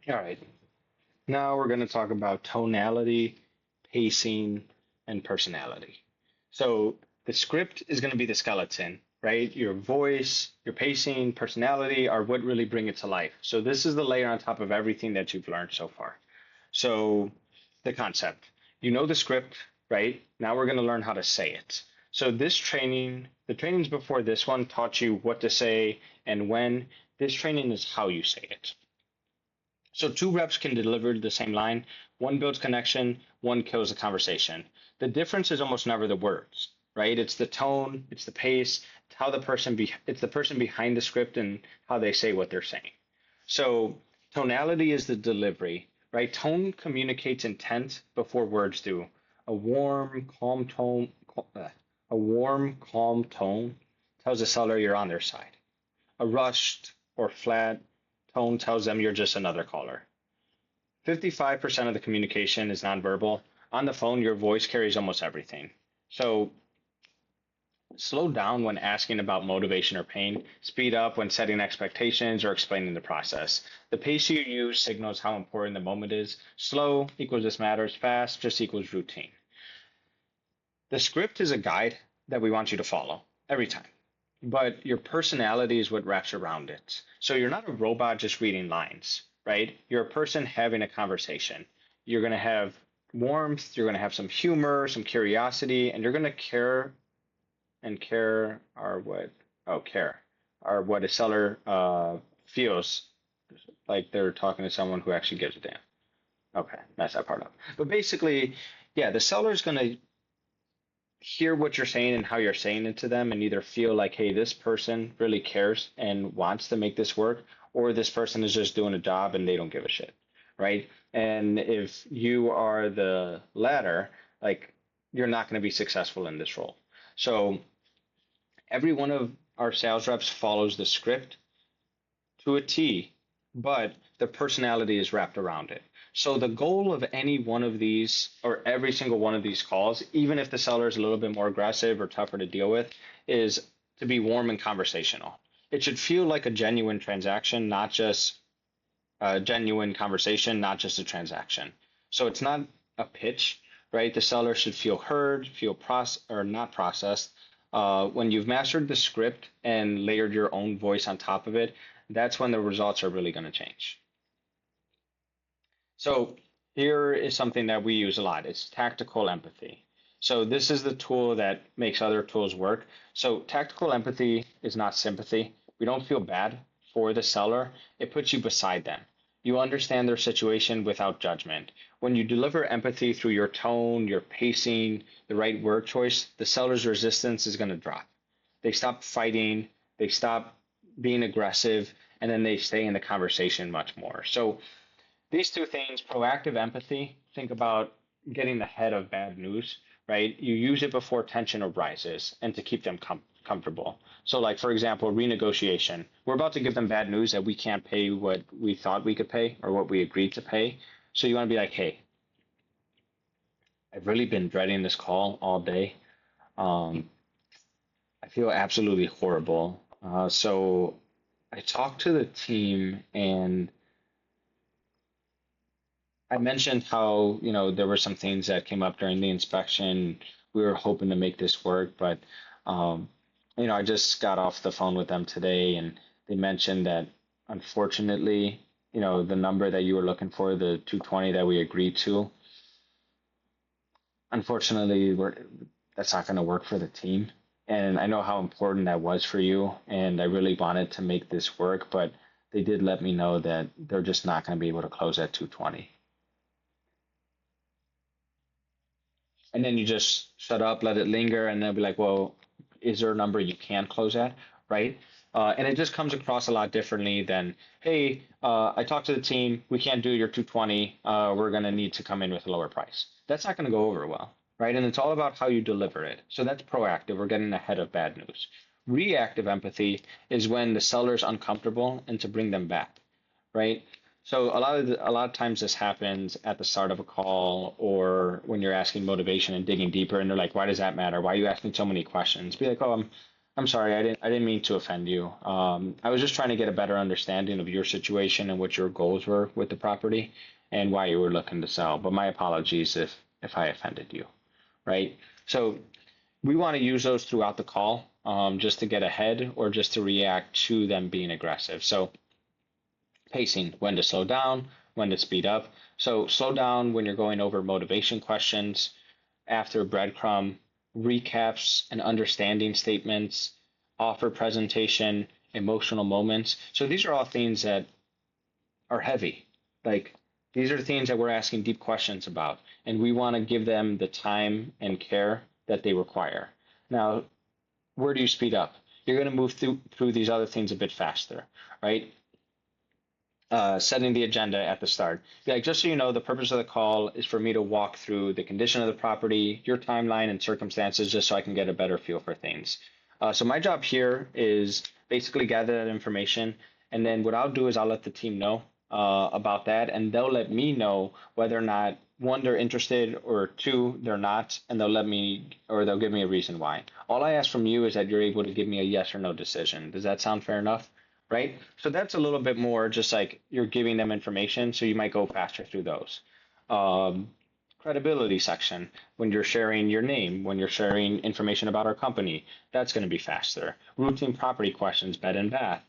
All right. Now we're going to talk about tonality, pacing, and personality. So the script is going to be the skeleton, right? Your voice, your pacing, personality are what really bring it to life. So this is the layer on top of everything that you've learned so far. So the concept, you know the script, right? Now we're going to learn how to say it. So this training, the trainings before this one taught you what to say and when. This training is how you say it. So two reps can deliver the same line. One builds connection, one kills the conversation. The difference is almost never the words, right? It's the tone, it's the pace, it's how it's the person behind the script and how they say what they're saying. So tonality is the delivery, right? Tone communicates intent before words do. A warm, calm tone, a warm, calm tone tells the seller you're on their side. A rushed or flat tone tells them you're just another caller. 55% of the communication is nonverbal. On the phone, your voice carries almost everything. So slow down when asking about motivation or pain. Speed up when setting expectations or explaining the process. The pace you use signals how important the moment is. Slow equals this matters. Fast just equals routine. The script is a guide that we want you to follow every time, but your personality is what wraps around it. So you're not a robot just reading lines, right? You're a person having a conversation. You're going to have warmth, you're going to have some humor, some curiosity, and you're going to care, and care are what, oh, care are what a seller feels like they're talking to someone who actually gives a damn. Okay, mess that part up. But basically, yeah, the seller's going to hear what you're saying and how you're saying it to them and either feel like, hey, this person really cares and wants to make this work, or this person is just doing a job and they don't give a shit, right? And if you are the latter, like you're not going to be successful in this role. So every one of our sales reps follows the script to a T, but the personality is wrapped around it. So the goal of any one of these or every single one of these calls, even if the seller is a little bit more aggressive or tougher to deal with, is to be warm and conversational. It should feel like a genuine transaction, not just a genuine conversation, not just a transaction. So it's not a pitch, right? The seller should feel heard, feel or not processed. When you've mastered the script and layered your own voice on top of it, that's when the results are really going to change. So here is something that we use a lot. It's tactical empathy. So this is the tool that makes other tools work. So tactical empathy is not sympathy. We don't feel bad for the seller. It puts you beside them. You understand their situation without judgment. When you deliver empathy through your tone, your pacing, the right word choice, the seller's resistance is going to drop. They stop fighting, they stop being aggressive, and then they stay in the conversation much more. So these two things, proactive empathy, think about getting ahead of bad news, right? You use it before tension arises and to keep them comfortable. So, like, for example, renegotiation. We're about to give them bad news that we can't pay what we thought we could pay or what we agreed to pay. So, you want to be like, hey, I've really been dreading this call all day. Um, I feel absolutely horrible. So, I talked to the team and I mentioned how, there were some things that came up during the inspection. We were hoping to make this work, but, um, I just got off the phone with them today and they mentioned that unfortunately, the number that you were looking for, the 220 that we agreed to, unfortunately, that's not going to work for the team. And I know how important that was for you, and I really wanted to make this work, but they did let me know that they're just not going to be able to close at 220. And then you just shut up, let it linger, and they'll be like, well, is there a number you can close at, right? And it just comes across a lot differently than, hey, I talked to the team, we can't do your 220, we're going to need to come in with a lower price. That's not going to go over well, right? And it's all about how you deliver it. So that's proactive. We're getting ahead of bad news. Reactive empathy is when the seller's uncomfortable and to bring them back, right? So a lot of times this happens at the start of a call or when you're asking motivation and digging deeper, and they're like, "Why does that matter? Why are you asking so many questions?" Be like, "Oh, I'm sorry, I didn't mean to offend you. I was just trying to get a better understanding of your situation and what your goals were with the property and why you were looking to sell. But my apologies if I offended you, right? So we want to use those throughout the call, just to get ahead or just to react to them being aggressive. So pacing, when to slow down, when to speed up. So slow down when you're going over motivation questions, after breadcrumb, recaps and understanding statements, offer presentation, emotional moments. So these are all things that are heavy. Like these are things that we're asking deep questions about, and we want to give them the time and care that they require. Now, where do you speed up? You're going to move through these other things a bit faster, right? Setting the agenda at the start. Like, just so you know, the purpose of the call is for me to walk through the condition of the property, your timeline, and circumstances, just so I can get a better feel for things. So my job here is basically gather that information, and then what I'll do is I'll let the team know about that, and they'll let me know whether or not one, they're interested, or two, they're not, and they'll give me a reason why. All I ask from you is that you're able to give me a yes or no decision. Does that sound fair enough? Right? So that's a little bit more just like you're giving them information, so you might go faster through those. Um, Credibility section, when you're sharing your name, when you're sharing information about our company, that's going to be faster. Routine property questions, bed and bath,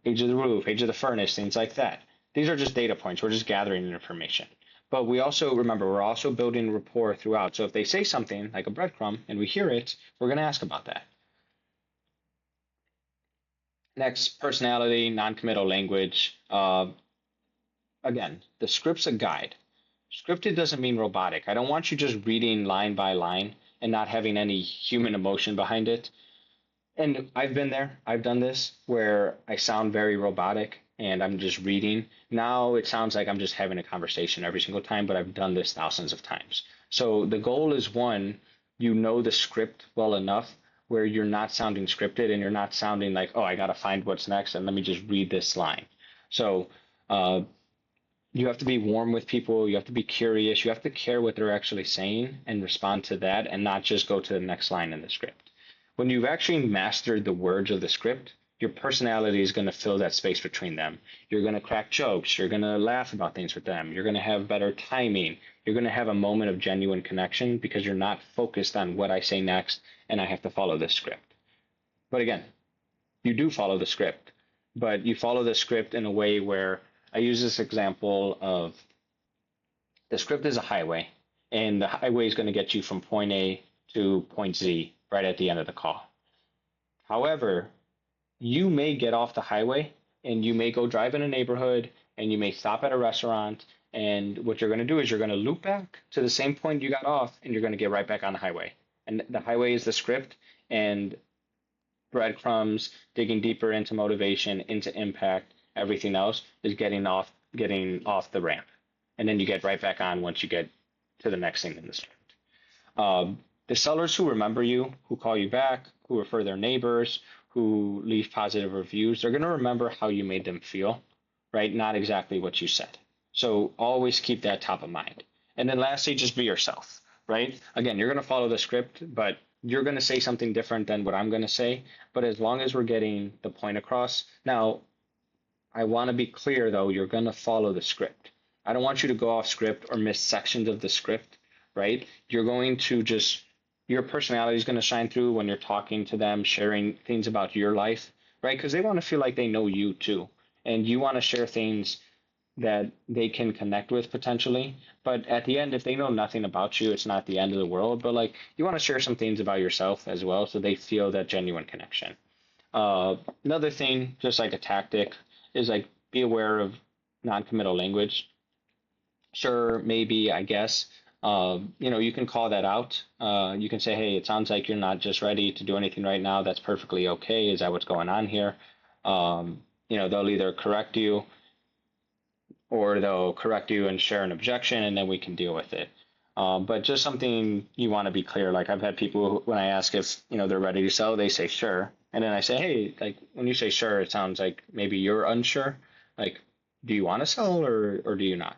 age of the roof, age of the furnace, things like that. These are just data points. We're just gathering information. But we also remember we're also building rapport throughout. So if they say something like a breadcrumb and we hear it, we're going to ask about that. Next, personality, non-committal language. Again, the script's a guide. Scripted doesn't mean robotic. I don't want you just reading line by line and not having any human emotion behind it. And I've been there. I've done this where I sound very robotic and I'm just reading. Now it sounds like I'm just having a conversation every single time, but I've done this thousands of times. So the goal is one, you know the script well enough where you're not sounding scripted and you're not sounding like, oh, I got to find what's next and let me just read this line. So uh, you have to be warm with people. You have to be curious. You have to care what they're actually saying and respond to that and not just go to the next line in the script. When you've actually mastered the words of the script, your personality is going to fill that space between them. You're going to crack jokes. You're going to laugh about things with them. You're going to have better timing. You're going to have a moment of genuine connection because you're not focused on what I say next and I have to follow this script. But again, you do follow the script, but you follow the script in a way where I use this example of the script is a highway, and the highway is going to get you from point A to point Z right at the end of the call. However, you may get off the highway and you may go drive in a neighborhood and you may stop at a restaurant. And what you're going to do is you're going to loop back to the same point you got off and you're going to get right back on the highway. And the highway is the script, and breadcrumbs, digging deeper into motivation, into impact, everything else is getting off the ramp. And then you get right back on once you get to the next thing in the script. The sellers who remember you, who call you back, who refer their neighbors, who leave positive reviews, they're going to remember how you made them feel, right? Not exactly what you said. So always keep that top of mind. And then lastly, just be yourself, right? Again, you're going to follow the script, but you're going to say something different than what I'm going to say. But as long as we're getting the point across, now I want to be clear though, you're going to follow the script. I don't want you to go off script or miss sections of the script, right? You're going to just, your personality is going to shine through when you're talking to them, sharing things about your life, right? Because they want to feel like they know you too. And you want to share things that they can connect with potentially. But at the end, if they know nothing about you, it's not the end of the world. But like you want to share some things about yourself as well so they feel that genuine connection. Another thing, just like a tactic, is like be aware of non-committal language. Sure, maybe, I guess. You can call that out. You can say, hey, it sounds like you're not just ready to do anything right now. That's perfectly okay. Is that what's going on here? They'll either correct you or they'll correct you and share an objection, and then we can deal with it. But just something you want to be clear. Like I've had people who, when I ask if they're ready to sell, they say sure, and then I say, hey, like when you say sure, it sounds like maybe you're unsure. Like, do you want to sell or do you not?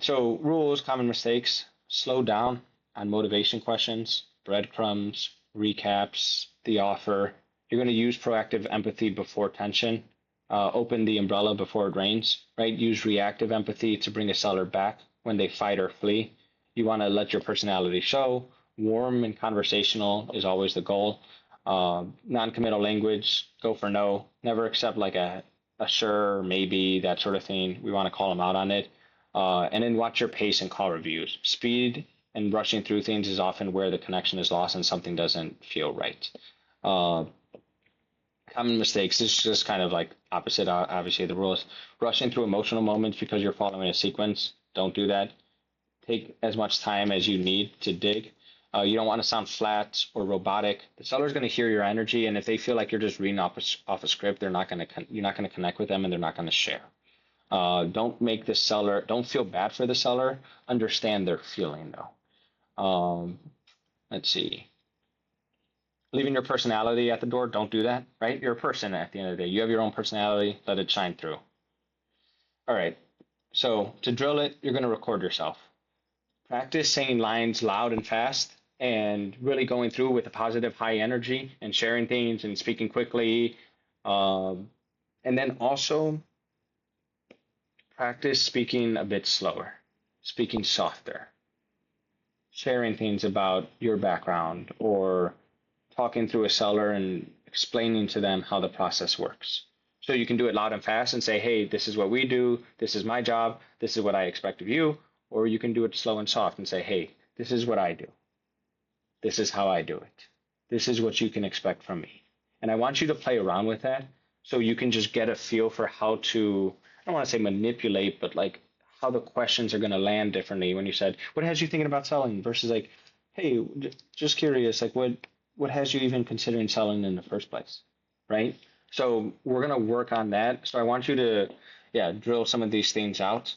So rules, common mistakes: slow down on motivation questions, breadcrumbs, recaps the offer. You're going to use proactive empathy before tension. Open the umbrella before it rains, right? Use reactive empathy to bring a seller back when they fight or flee. You want to let your personality show. Warm and conversational is always the goal. Non-committal language, go for no. Never accept like a sure, maybe, that sort of thing. We want to call them out on it. And then watch your pace and call reviews. Speed and rushing through things is often where the connection is lost and something doesn't feel right. Uh, Common mistakes. This is just kind of like opposite, obviously, the rules. Rushing through emotional moments because you're following a sequence. Don't do that. Take as much time as you need to dig. You don't want to sound flat or robotic. The seller's going to hear your energy, and if they feel like you're just reading off a script, you're not going to connect with them, and they're not going to share. Don't make the seller. Don't feel bad for the seller. Understand their feeling though. Let's see. Leaving your personality at the door. Don't do that. Right? You're a person at the end of the day. You have your own personality. Let it shine through. All right. So to drill it, you're going to record yourself. Practice saying lines loud and fast and really going through with a positive high energy and sharing things and speaking quickly. And then also practice speaking a bit slower, speaking softer, sharing things about your background or talking through a seller and explaining to them how the process works. So you can do it loud and fast and say, hey, this is what we do. This is my job. This is what I expect of you. Or you can do it slow and soft and say, hey, this is what I do. This is how I do it. This is what you can expect from me. And I want you to play around with that so you can just get a feel for how to, I don't want to say manipulate, but like how the questions are going to land differently when you said, what has you thinking about selling versus like, hey, just curious, like what has you even considering selling in the first place, right? So we're going to work on that. So I want you to, yeah, drill some of these things out.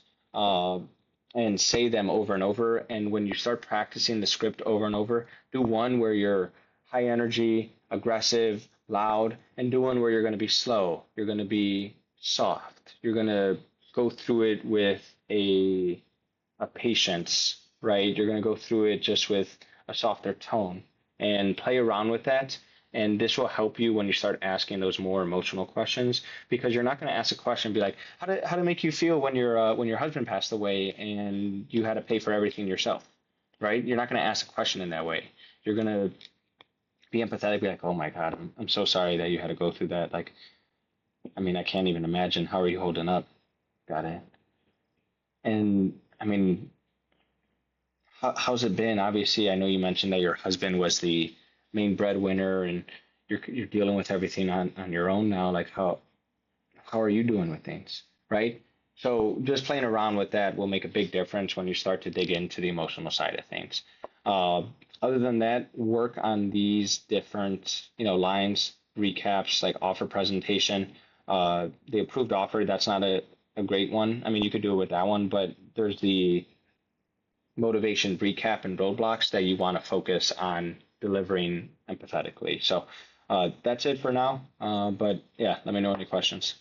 And say them over and over. And when you start practicing the script over and over, do one where you're high energy, aggressive, loud, and do one where you're going to be slow. You're going to be soft. You're going to go through it with a patience, right? You're going to go through it just with a softer tone and play around with that. And this will help you when you start asking those more emotional questions, because you're not going to ask a question and be like, how to make you feel when your husband passed away and you had to pay for everything yourself, right? You're not going to ask a question in that way. You're going to be empathetic, be like, oh my God, I'm so sorry that you had to go through that. Like, I mean, I can't even imagine. How are you holding up? Got it. And I mean, how's it been? Obviously, I know you mentioned that your husband was the main breadwinner and you're dealing with everything on your own now. Like how are you doing with things, right? So just playing around with that will make a big difference when you start to dig into the emotional side of things. Uh, Other than that, work on these different, lines, recaps, like offer presentation. The approved offer, that's not a great one. I mean, you could do it with that one, but there's the motivation recap and roadblocks that you want to focus on delivering empathetically. So that's it for now. But yeah, let me know any questions.